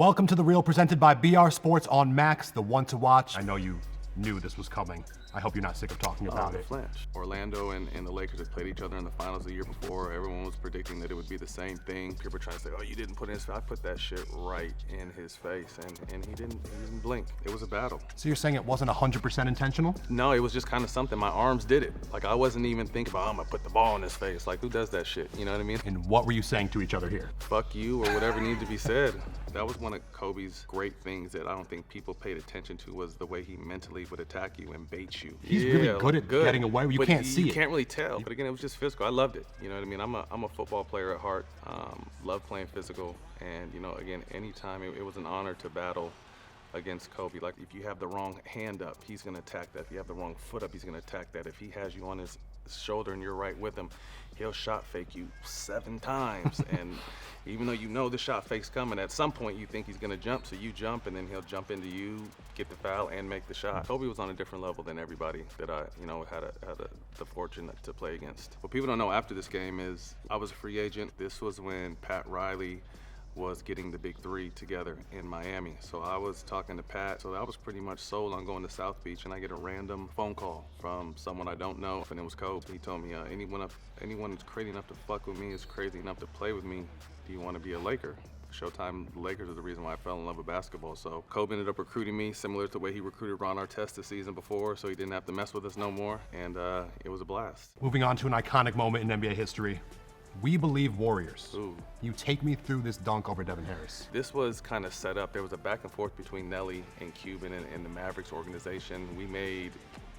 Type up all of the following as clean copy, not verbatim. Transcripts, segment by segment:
Welcome to The Real, presented by BR Sports on Max, the one to watch. I know you knew this was coming. I hope you're not sick of talking about it. No-flinch. Orlando and the Lakers had played each other in the finals the year before. Everyone was predicting that it would be the same thing. People were trying to say, oh, you didn't put it in his face. I put that shit right in his face, and he didn't blink. It was a battle. So you're saying it wasn't 100% intentional? No, it was just kind of something. My arms did it. Like, I wasn't even thinking about, I'm gonna put the ball in his face. Like, who does that shit? You know what I mean? And what were you saying to each other here? Fuck you, or whatever needed to be said. That was one of Kobe's great things that I don't think people paid attention to, was the way he mentally would attack you and bait you. He's really good at getting away. You can't see it. You can't really tell. But again, it was just physical. I loved it. You know what I mean? I'm a football player at heart. Love playing physical. And, you know, again, anytime it was an honor to battle against Kobe. Like, if you have the wrong hand up, he's going to attack that. If you have the wrong foot up, he's going to attack that. If he has you on his shoulder and you're right with him, he'll shot fake you 7 times. And even though you know the shot fake's coming, at some point you think he's going to jump, so you jump, and then he'll jump into you, get the foul, and make the shot. Kobe was on a different level than everybody that I, had the fortune to play against. What people don't know after this game is I was a free agent. This was when Pat Riley was getting the big three together in Miami. So I was talking to Pat, so I was pretty much sold on going to South Beach, and I get a random phone call from someone I don't know, and it was Kobe. He told me, anyone that's crazy enough to fuck with me is crazy enough to play with me. Do you want to be a Laker? Showtime Lakers are the reason why I fell in love with basketball. So Kobe ended up recruiting me similar to the way he recruited Ron Artest the season before, so he didn't have to mess with us no more, and it was a blast. Moving on to an iconic moment in NBA history. We Believe Warriors. Ooh. You take me through this dunk over Devin Harris. This was kind of set up. There was a back and forth between Nelly and Cuban and the Mavericks organization.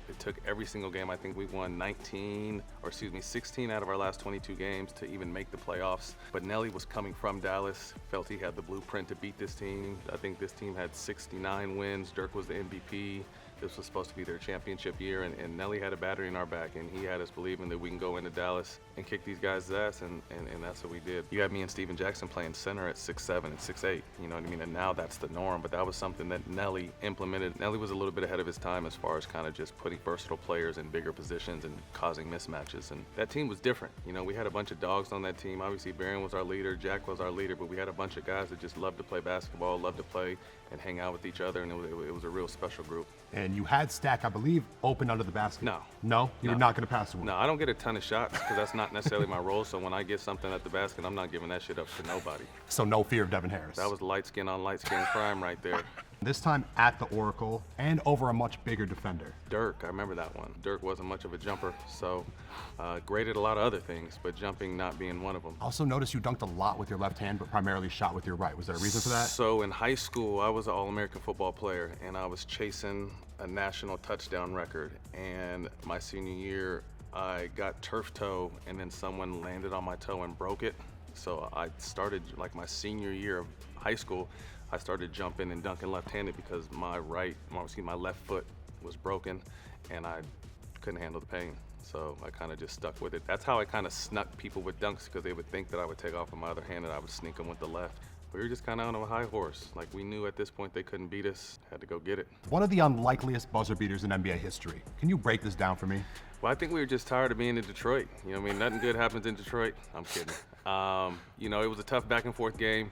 It took every single game. I think we won 16 out of our last 22 games to even make the playoffs. But Nelly was coming from Dallas, felt he had the blueprint to beat this team. I think this team had 69 wins. Dirk was the MVP. This was supposed to be their championship year, and Nelly had a battery in our back, and he had us believing that we can go into Dallas and kick these guys' ass, and that's what we did. You had me and Steven Jackson playing center at 6'7" and 6'8", you know what I mean? And now that's the norm, but that was something that Nelly implemented. Nelly was a little bit ahead of his time as far as kind of just putting versatile players in bigger positions and causing mismatches, and that team was different. You know, we had a bunch of dogs on that team. Obviously, Bryant was our leader, Jack was our leader, but we had a bunch of guys that just loved to play basketball, loved to play and hang out with each other, and it was a real special group. And you had Stack, I believe, open under the basket. No. No? You're No. not going to pass the one? No, I don't get a ton of shots because that's not necessarily my role. So when I get something at the basket, I'm not giving that shit up to nobody. So no fear of Devin Harris. That was light skin on light skin crime right there. This time at the Oracle and over a much bigger defender. Dirk, I remember that one. Dirk wasn't much of a jumper, so great at a lot of other things, but jumping not being one of them. Also noticed you dunked a lot with your left hand, but primarily shot with your right. Was there a reason for that? So in high school, I was an All-American football player, and I was chasing a national touchdown record. And my senior year, I got turf toe, and then someone landed on my toe and broke it. So I started, like my senior year of high school, I started jumping and dunking left-handed because my left foot was broken, and I couldn't handle the pain. So I kind of just stuck with it. That's how I kind of snuck people with dunks, because they would think that I would take off with my other hand and I would sneak them with the left. We were just kind of on a high horse. Like, we knew at this point they couldn't beat us, had to go get it. One of the unlikeliest buzzer beaters in NBA history. Can you break this down for me? Well, I think we were just tired of being in Detroit. You know what I mean? Nothing good happens in Detroit. I'm kidding. You know, it was a tough back and forth game.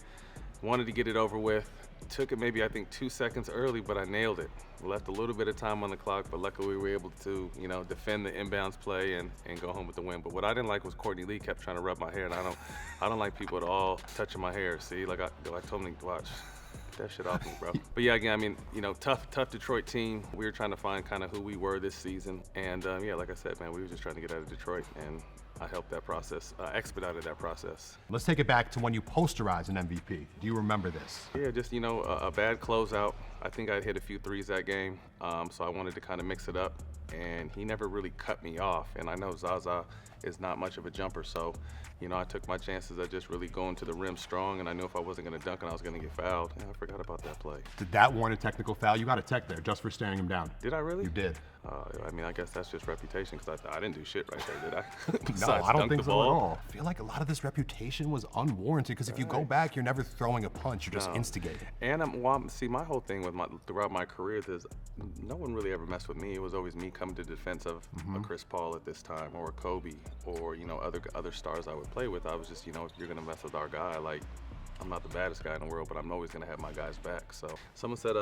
Wanted to get it over with. Took it maybe, I think, 2 seconds early, but I nailed it. Left a little bit of time on the clock, but luckily we were able to, defend the inbounds play and go home with the win. But what I didn't like was Courtney Lee kept trying to rub my hair, and I don't like people at all touching my hair. See, like I told him to watch. Get that shit off me, bro. But yeah, again, I mean, tough Detroit team. We were trying to find kind of who we were this season, and yeah, like I said, man, we were just trying to get out of Detroit, and I helped that process, expedited that process. Let's take it back to when you posterized an MVP. Do you remember this? Yeah, just, a bad closeout. I think I hit a few threes that game, so I wanted to kind of mix it up, and he never really cut me off. And I know Zaza is not much of a jumper, so, I took my chances at just really going to the rim strong, and I knew if I wasn't going to dunk and I was going to get fouled. Yeah, I forgot about that play. Did that warrant a technical foul? You got a tech there just for staring him down. Did I really? You did. I mean, I guess that's just reputation, because I didn't do shit right there, did I? No, I don't think so at all. I feel like a lot of this reputation was unwarranted, because if you go back, you're never throwing a punch, you're just instigating. And see, my whole thing with throughout my career is no one really ever messed with me. It was always me coming to defense of a Chris Paul at this time, or a Kobe, or other stars I would play with. I was just, if you're gonna mess with our guy, like, I'm not the baddest guy in the world, but I'm always gonna have my guys back. So someone said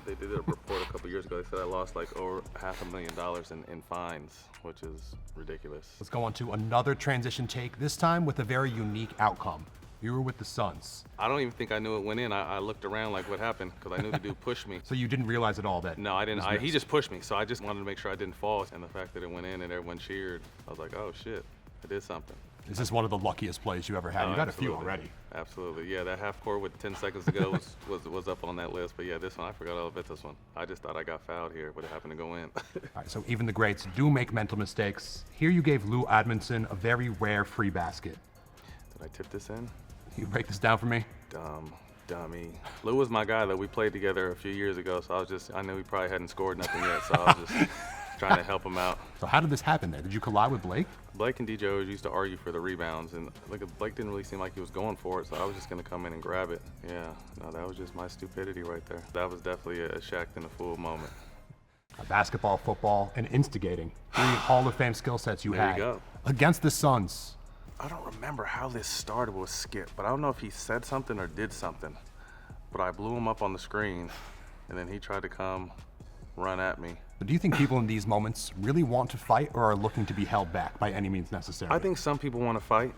they did a report a couple years ago. They said I lost like over $500,000 in fines, which is ridiculous. Let's go on to another transition take, this time with a very unique outcome. You were with the Suns. I don't even think I knew it went in. I looked around like what happened because I knew the dude pushed me. So you didn't realize at all that? No, I didn't. He just pushed me, so I just wanted to make sure I didn't fall. And the fact that it went in and everyone cheered, I was like, oh shit, I did something. Is this one of the luckiest plays you ever had? You got absolutely. a few already. Absolutely, yeah. That half court with 10 seconds to go was up on that list. But yeah, this one, I forgot all about this one. I just thought I got fouled here, but it happened to go in. All right, so even the greats do make mental mistakes. Here you gave Lou Admonson a very rare free basket. Did I tip this in? Can you break this down for me? Dummy. Lou was my guy that we played together a few years ago, so I knew he probably hadn't scored nothing yet, so I was just trying to help him out. So how did this happen then? Did you collide with Blake? Blake and DJ always used to argue for the rebounds, and Blake didn't really seem like he was going for it, so I was just gonna come in and grab it. Yeah, no, that was just my stupidity right there. That was definitely a Shaq'd in a fool moment. Basketball, football, and instigating. 3 Hall of Fame skill sets you There had. you go. Against the Suns. I don't remember how this started with Skip, but I don't know if he said something or did something. But I blew him up on the screen, and then he tried to come run at me. But do you think people in these moments really want to fight or are looking to be held back by any means necessary? I think some people want to fight,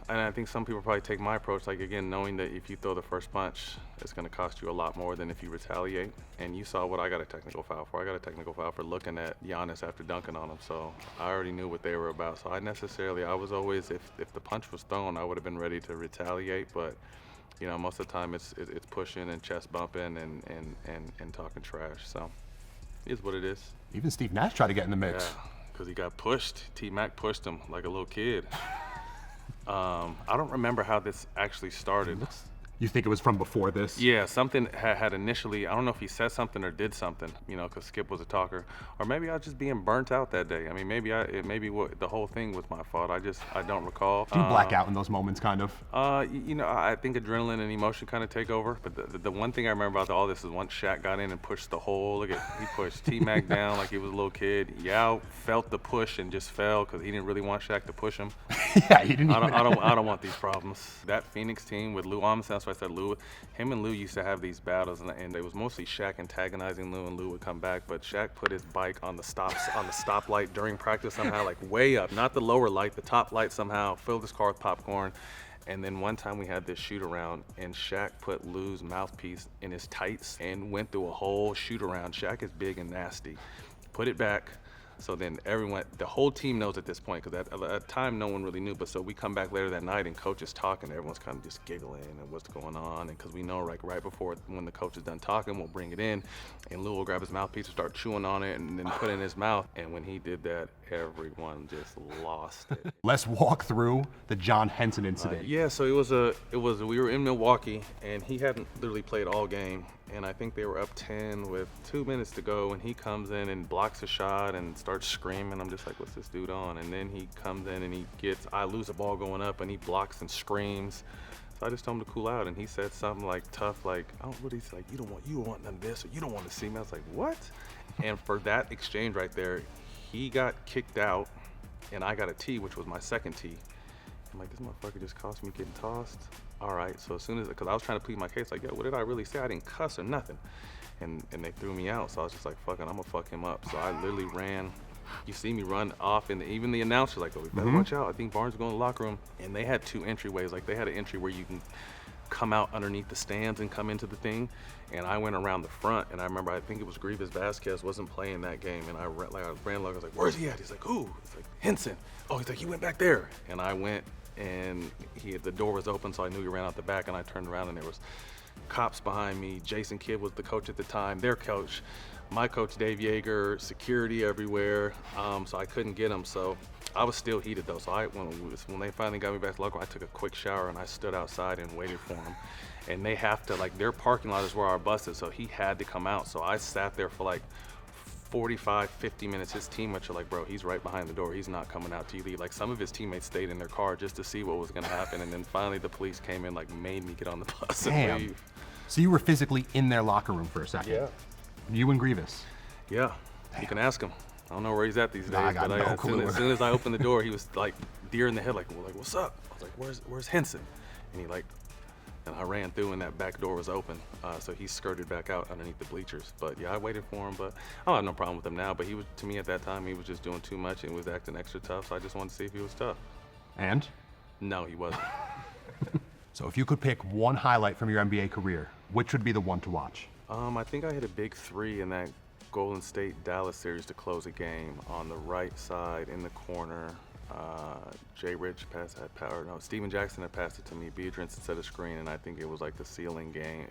and I think some people probably take my approach, like again, knowing that if you throw the first punch, it's going to cost you a lot more than if you retaliate. And you saw what I got a technical foul for. I got a technical foul for looking at Giannis after dunking on him, so I already knew what they were about. So I was always, if the punch was thrown, I would have been ready to retaliate, but you know, most of the time it's pushing and chest bumping and talking trash. So it is what it is. Even Steve Nash tried to get in the mix. Yeah, because he got pushed. T-Mac pushed him like a little kid. I don't remember how this actually started. You think it was from before this? Yeah, something had initially, I don't know if he said something or did something, you know, because Skip was a talker. Or maybe I was just being burnt out that day. I mean, maybe the whole thing was my fault. I don't recall. Do you black out in those moments, kind of? You know, I think adrenaline and emotion kind of take over. But the one thing I remember about all this is once Shaq got in and pushed the whole, he pushed T-Mac down like he was a little kid. Yao felt the push and just fell because he didn't really want Shaq to push him. Yeah, he didn't. I don't want these problems. That Phoenix team with Lou Amundsen, that's why I said Lou. Him and Lou used to have these battles, and it was mostly Shaq antagonizing Lou, and Lou would come back. But Shaq put his bike on the stoplight during practice somehow, like way up, not the lower light, the top light somehow. Filled his car with popcorn, and then one time we had this shoot around, and Shaq put Lou's mouthpiece in his tights and went through a whole shoot around. Shaq is big and nasty. Put it back. So then the whole team knows at this point, because at the time no one really knew, but so we come back later that night and coach is talking, everyone's kind of just giggling and what's going on, and because we know like right before when the coach is done talking, we'll bring it in, and Lou will grab his mouthpiece and start chewing on it and then put it in his mouth, and when he did that, everyone just lost it. Let's walk through the John Henson incident. Yeah, so we were in Milwaukee, and he hadn't literally played all game, and I think they were up 10 with 2 minutes to go, and he comes in and blocks a shot and starts screaming. I'm just like, what's this dude on? And then he comes in and I lose a ball going up, and he blocks and screams. So I just told him to cool out, and he said something like tough, like, oh, what he's like, you don't want none of this, or you don't want to see me. I was like, what? And for that exchange right there, he got kicked out, and I got a tee, which was my second tee. I'm like, this motherfucker just cost me getting tossed. All right, so as soon as, because I was trying to plead my case, like, yo, what did I really say? I didn't cuss or nothing. And they threw me out, so I was just like, fuck it, I'm gonna fuck him up. So I literally ran. You see me run off, and even the announcer, like, oh, we better watch out. I think Barnes is going to the locker room. And they had 2 entryways. Like, they had an entry where you can come out underneath the stands and come into the thing. And I went around the front, and I remember, I think it was Grievous Vasquez wasn't playing that game. And I ran like, I was like, where's he at? He's like, who? It's like, Henson. Oh, he's like, he went back there. And I went, and the door was open, so I knew he ran out the back, and I turned around, and there was cops behind me. Jason Kidd was the coach at the time, their coach. My coach, Dave Yeager, security everywhere, so I couldn't get him. So I was still heated though. So when they finally got me back to the locker room, I took a quick shower and I stood outside and waited for him. And they have to, like, their parking lot is where our bus is, so he had to come out. So I sat there for like 45, 50 minutes. His teammates are like, bro, he's right behind the door. He's not coming out till you leave. Like, some of his teammates stayed in their car just to see what was gonna happen. And then finally the police came in, like, made me get on the bus and leave. So you were physically in their locker room for a second? Yeah. You and Grievous? Yeah, you can ask him. I don't know where he's at these days, I got but no clue. As soon as I opened the door, he was like deer in the head, like, what's up? I was like, where's Henson? And and I ran through and that back door was open. So he skirted back out underneath the bleachers. But yeah, I waited for him, but I don't have no problem with him now. But he was, to me at that time, he was just doing too much and was acting extra tough. So I just wanted to see if he was tough. And? No, he wasn't. So if you could pick one highlight from your NBA career, which would be the one to watch? I think I hit a big three in that Golden State Dallas series to close a game on the right side in the corner. Jay Rich passed that power. No, Steven Jackson had passed it to me. Beatrice set a screen, and I think it was like the sealing game.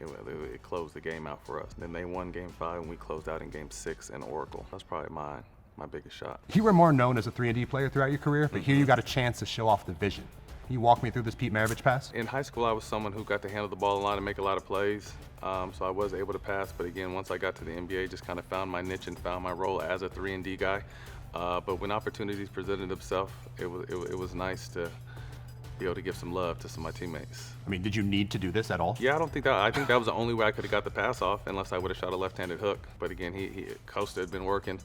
It closed the game out for us. Then they won Game 5, and we closed out in Game 6 in Oracle. That's probably my biggest shot. You were more known as a 3-and-D player throughout your career, but here you got a chance to show off the vision. Can you walk me through this Pete Maravich pass? In high school, I was someone who got to handle the ball a lot and make a lot of plays. So I was able to pass, but again, once I got to the NBA, just kind of found my niche and found my role as a 3-and-D guy. But when opportunities presented themselves, it was nice to be able to give some love to some of my teammates. I mean, did you need to do this at all? Yeah, I think that was the only way I could have got the pass off, unless I would have shot a left-handed hook. But again, Costa had been working,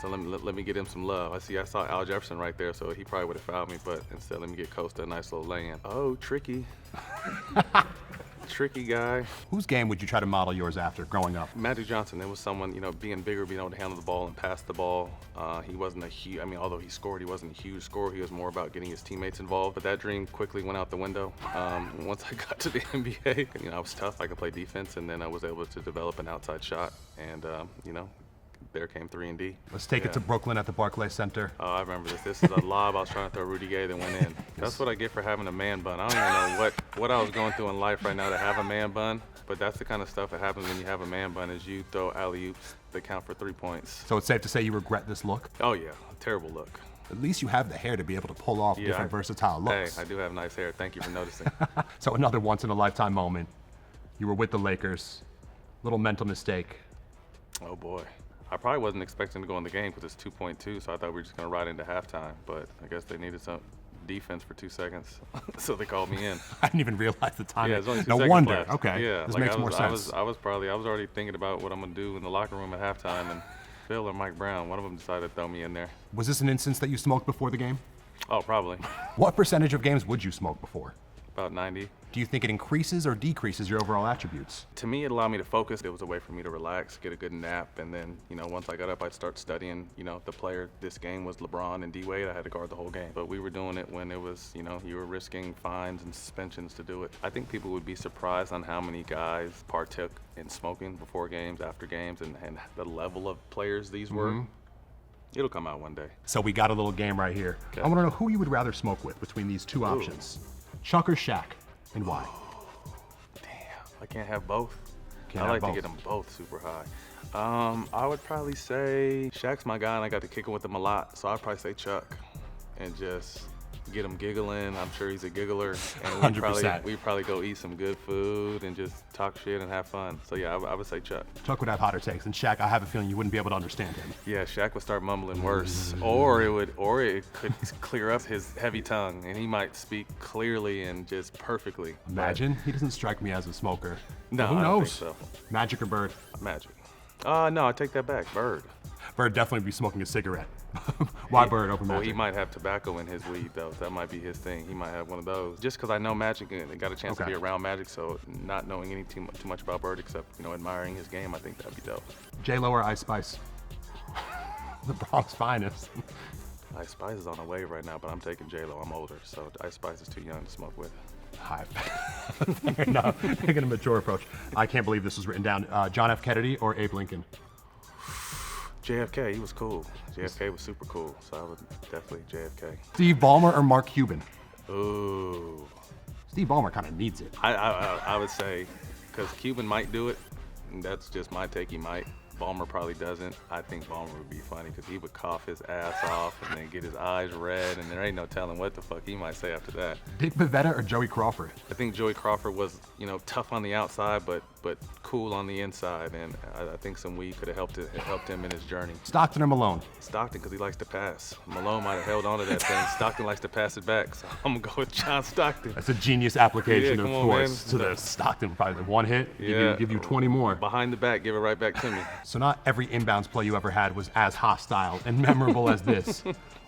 so let me get him some love. I saw Al Jefferson right there, so he probably would have fouled me, but instead let me get Costa a nice little lay-in. Oh, tricky. Tricky guy. Whose game would you try to model yours after growing up? Magic Johnson. It was someone, being bigger, being able to handle the ball and pass the ball. He wasn't a huge, although he scored, he wasn't a huge scorer. He was more about getting his teammates involved. But that dream quickly went out the window. Once I got to the NBA, I was tough. I could play defense, and then I was able to develop an outside shot. And, there came 3-and-D. Let's take it to Brooklyn at the Barclays Center. Oh, I remember this. This is a lob I was trying to throw Rudy Gay that went in. That's what I get for having a man bun. I don't even know what I was going through in life right now to have a man bun, but that's the kind of stuff that happens when you have a man bun is you throw alley-oops that count for 3 points. So it's safe to say you regret this look? Oh, yeah. Terrible look. At least you have the hair to be able to pull off different versatile looks. Hey, I do have nice hair. Thank you for noticing. So another once-in-a-lifetime moment. You were with the Lakers. Little mental mistake. Oh, boy. I probably wasn't expecting to go in the game because it's 2.2, so I thought we were just going to ride into halftime. But I guess they needed some defense for 2 seconds, so they called me in. I didn't even realize the time. Yeah, it was only 2 no seconds wonder. left. Okay, yeah, this makes more sense. I was already thinking about what I'm going to do in the locker room at halftime, and Phil or Mike Brown, one of them decided to throw me in there. Was this an instance that you smoked before the game? Oh, probably. What percentage of games would you smoke before? About 90. Do you think it increases or decreases your overall attributes? To me, it allowed me to focus. It was a way for me to relax, get a good nap, and then, once I got up, I'd start studying, the player. This game was LeBron and D-Wade. I had to guard the whole game. But we were doing it when it was, you were risking fines and suspensions to do it. I think people would be surprised on how many guys partook in smoking before games, after games, and the level of players these were. It'll come out one day. So we got a little game right here. Okay. I want to know who you would rather smoke with between these two options. Chuck or Shaq, and why? Damn, I can't have both. Can't I have like both. to get them both super high. I would probably say Shaq's my guy, and I got to kick it with him a lot, so I'd probably say Chuck, and just get him giggling. I'm sure he's a giggler, and 100%. we'd probably go eat some good food and just talk shit and have fun. So yeah, I would say Chuck. Chuck would have hotter takes, and Shaq, I have a feeling you wouldn't be able to understand him. Yeah, Shaq would start mumbling worse, or it could clear up his heavy tongue, and he might speak clearly and just perfectly. Imagine, he doesn't strike me as a smoker. No, But who I don't knows? think so. Magic or Bird? Magic. No, I take that back. Bird. Bird definitely be smoking a cigarette. Why Bird over Magic? Well, he might have tobacco in his weed, though. That might be his thing. He might have one of those. Just because I know Magic and got a chance to be around Magic, so not knowing too much about Bird except, admiring his game, I think that'd be dope. J-Lo or Ice Spice? The Bronx finest. Ice Spice is on a wave right now, but I'm taking J-Lo. I'm older, so Ice Spice is too young to smoke with. Hi. Fair enough. Taking a mature approach. I can't believe this was written down. John F. Kennedy or Abe Lincoln? JFK, he was cool. JFK was super cool, so I would definitely JFK. Steve Ballmer or Mark Cuban? Ooh. Steve Ballmer kind of needs it. I would say, because Cuban might do it, and that's just my take, he might. Ballmer probably doesn't. I think Ballmer would be funny because he would cough his ass off and then get his eyes red, and there ain't no telling what the fuck he might say after that. Dick Bavetta or Joey Crawford? I think Joey Crawford was, tough on the outside, but cool on the inside, and I think some weed could have helped him in his journey. Stockton or Malone? Stockton, because he likes to pass. Malone might have held on to that thing. Stockton likes to pass it back, so I'm gonna go with John Stockton. That's a genius application Yeah, of come on, force man. to the Stockton. Probably one hit, Yeah. give you 20 more. Behind the back, give it right back to me. So not every inbounds play you ever had was as hostile and memorable as this.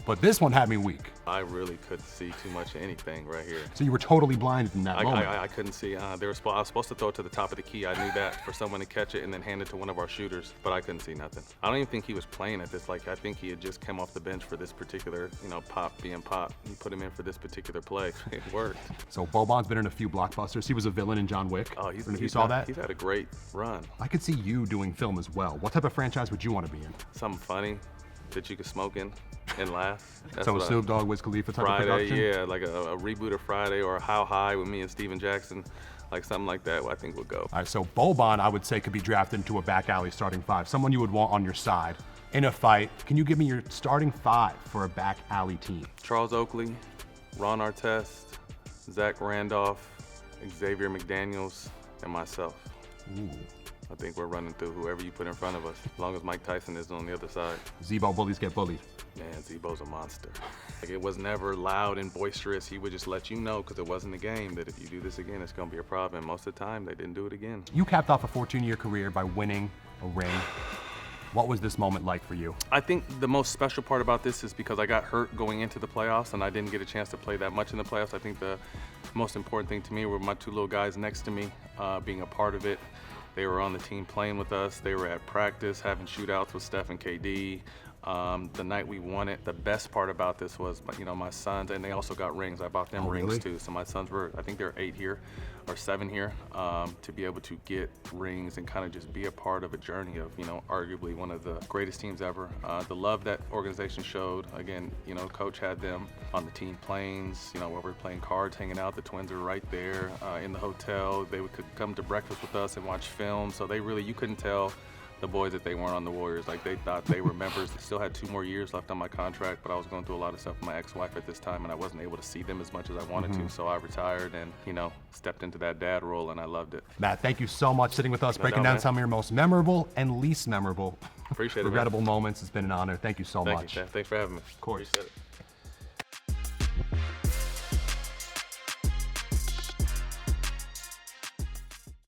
but this one had me weak. I really couldn't see too much of anything right here. So you were totally blinded in that moment. I couldn't see. I was supposed to throw it to the top of the key. I knew that, for someone to catch it and then hand it to one of our shooters, but I couldn't see nothing. I don't even think he was playing at this. Like, I think he had just come off the bench for this particular, Pop being Pop. He put him in for this particular play. It worked. So Boban's been in a few blockbusters. He was a villain in John Wick. Oh, I don't know if you saw that. He's had a great run. I could see you doing film as well. What type of franchise would you want to be in? Something funny that you could smoke in and laugh. That's So what Snoop Dogg, Wiz Khalifa type Friday, of production? yeah, like a reboot of Friday or How High with me and Steven Jackson, like something like that. I think would go. All right, so Boban, I would say, could be drafted into a back alley starting five. Someone you would want on your side in a fight. Can you give me your starting five for a back alley team? Charles Oakley, Ron Artest, Zach Randolph, Xavier McDaniels, and myself. Ooh. I think we're running through whoever you put in front of us, as long as Mike Tyson is on the other side. Zebo bullies get bullied. Man, Zebo's a monster. Like, it was never loud and boisterous. He would just let you know, because it wasn't a game, that if you do this again, it's going to be a problem. And most of the time, they didn't do it again. You capped off a 14-year career by winning a ring. What was this moment like for you? I think the most special part about this is because I got hurt going into the playoffs and I didn't get a chance to play that much in the playoffs. I think the most important thing to me were my two little guys next to me, being a part of it. They were on the team playing with us. They were at practice having shootouts with Steph and KD. The night we won it, the best part about this was, my sons, and they also got rings. I bought them rings really? too. So my sons were, I think they're 8 here or 7 here, to be able to get rings and kind of just be a part of a journey of, arguably one of the greatest teams ever. The love that organization showed, again, Coach had them on the team planes, where we were playing cards, hanging out. The twins were right there in the hotel. They could come to breakfast with us and watch film. So they really, you couldn't tell the boys that they weren't on the Warriors. Like, they thought they were members. Still had 2 more years left on my contract, but I was going through a lot of stuff with my ex-wife at this time, and I wasn't able to see them as much as I wanted to. So I retired and, stepped into that dad role, and I loved it. Matt, thank you so much sitting with us, breaking doubt, down man. some of your most memorable and least memorable Appreciate it, man. regrettable moments. It's been an honor. Thank you so Thank much. you, Chad. Thanks for having me. Of course. Appreciate it.